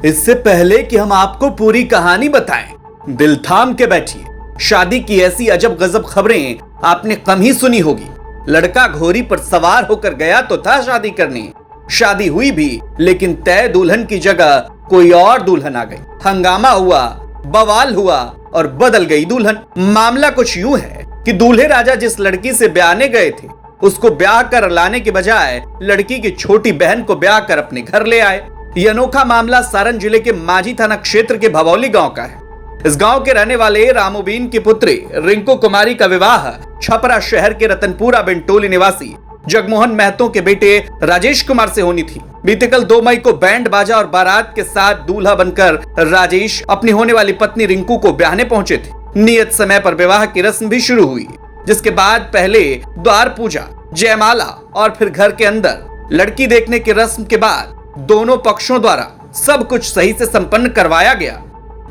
इससे पहले कि हम आपको पूरी कहानी बताएं, दिल थाम के बैठिए। शादी की ऐसी अजब गजब खबरें आपने कम ही सुनी होगी। लड़का घोड़ी पर सवार होकर गया तो था शादी करने, शादी हुई भी, लेकिन तय दुल्हन की जगह कोई और दुल्हन आ गई। हंगामा हुआ, बवाल हुआ और बदल गई दुल्हन। मामला कुछ यूं है कि दूल्हे राजा जिस लड़की से ब्याहने गए थे, उसको ब्याह कर लाने के बजाय लड़की की छोटी बहन को ब्याह कर अपने घर ले आए। यह अनोखा मामला सारण जिले के माझी थाना क्षेत्र के भवौली गांव का है। इस गांव के रहने वाले रामोबीन की पुत्री रिंकू कुमारी का विवाह छपरा शहर के रतनपुरा बिंटोली निवासी जगमोहन महतो के बेटे राजेश कुमार से होनी थी। बीते कल 2 मई को बैंड बाजा और बारात के साथ दूल्हा बनकर राजेश अपनी होने वाली पत्नी रिंकू को ब्याहने पहुंचे थे। नियत समय पर विवाह की रस्म भी शुरू हुई, जिसके बाद पहले द्वार पूजा, जयमाला और फिर घर के अंदर लड़की देखने की रस्म के बाद दोनों पक्षों द्वारा सब कुछ सही से संपन्न करवाया गया।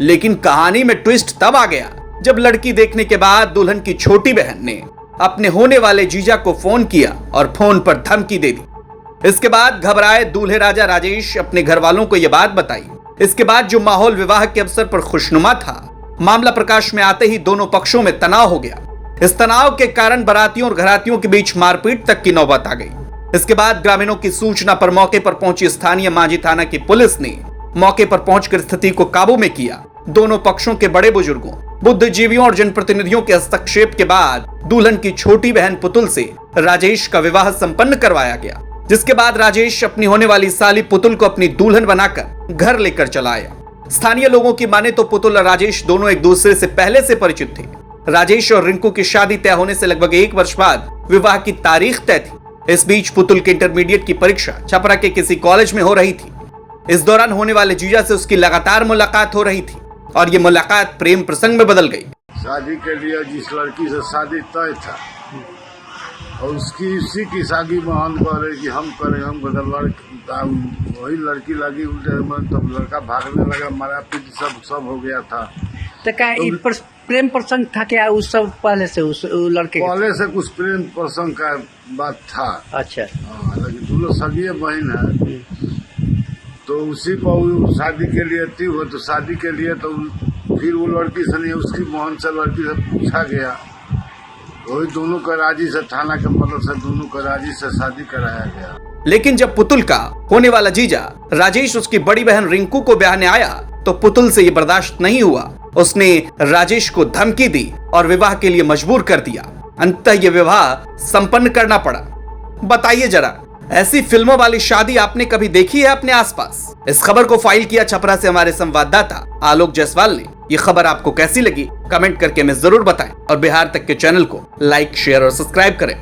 लेकिन कहानी में ट्विस्ट तब आ गया जब लड़की देखने के बाद दुल्हन की छोटी बहन ने अपने होने वाले जीजा को फोन किया और फोन पर धमकी दे दी। इसके बाद घबराए दूल्हे राजा राजेश अपने घर वालों को यह बात बताई। इसके बाद जो माहौल विवाह के अवसर पर खुशनुमा था, मामला प्रकाश में आते ही दोनों पक्षों में तनाव हो गया। इस तनाव के कारण बारातियों और घरातियों के बीच मारपीट तक की नौबत आ गई। इसके बाद ग्रामीणों की सूचना पर मौके पर पहुंची स्थानीय माझी थाना की पुलिस ने मौके पर पहुंचकर स्थिति को काबू में किया। दोनों पक्षों के बड़े बुजुर्गों, बुद्धिजीवियों और जनप्रतिनिधियों के हस्तक्षेप के बाद दुल्हन की छोटी बहन पुतुल से राजेश का विवाह संपन्न करवाया गया, जिसके बाद राजेश अपनी होने वाली साली पुतुल को अपनी दुल्हन बनाकर घर लेकर चला आया। स्थानीय लोगों की माने तो पुतुल और राजेश दोनों एक दूसरे से पहले से परिचित थे। राजेश और रिंकू की शादी तय होने से लगभग 1 वर्ष बाद विवाह की तारीख तय थी। इस बीच पुतुल के इंटरमीडिएट की परीक्षा छपरा के किसी कॉलेज में हो रही थी। इस दौरान होने वाले जीजा से उसकी लगातार मुलाकात हो रही थी और ये मुलाकात प्रेम प्रसंग में बदल गई। शादी के लिए जिस लड़की से शादी तय था और उसी की शादी में हम कह रहे कि हम करें, हम वही लड़की लगी उल्टे में, तब लड़का भागने लगा, मारा पीट सब हो गया था। तो क्या प्रेम प्रसंग था क्या उस सब पहले से उस लड़के पहले से कुछ प्रेम प्रसंग का बात था। अच्छा, लेकिन दोनों सगी बहन है, तो उसी पर शादी के लिए थी वो, तो शादी के लिए तो फिर वो लड़की से नहीं, उसकी मोहन से लड़की से पूछा गया, वही दोनों का राजी से, थाना के मतलब से दोनों का राजी से शादी कराया गया। लेकिन जब पुतुल का होने वाला जीजा राजेश उसकी बड़ी बहन रिंकू को ब्याहने आया तो पुतुल से ये बर्दाश्त नहीं हुआ। उसने राजेश को धमकी दी और विवाह के लिए मजबूर कर दिया। अंततः ये विवाह संपन्न करना पड़ा। बताइए जरा, ऐसी फिल्मों वाली शादी आपने कभी देखी है अपने आसपास? इस खबर को फाइल किया छपरा से हमारे संवाददाता आलोक जायसवाल ने। ये खबर आपको कैसी लगी कमेंट करके हमें जरूर बताएं और बिहार तक के चैनल को लाइक, शेयर और सब्सक्राइब करें।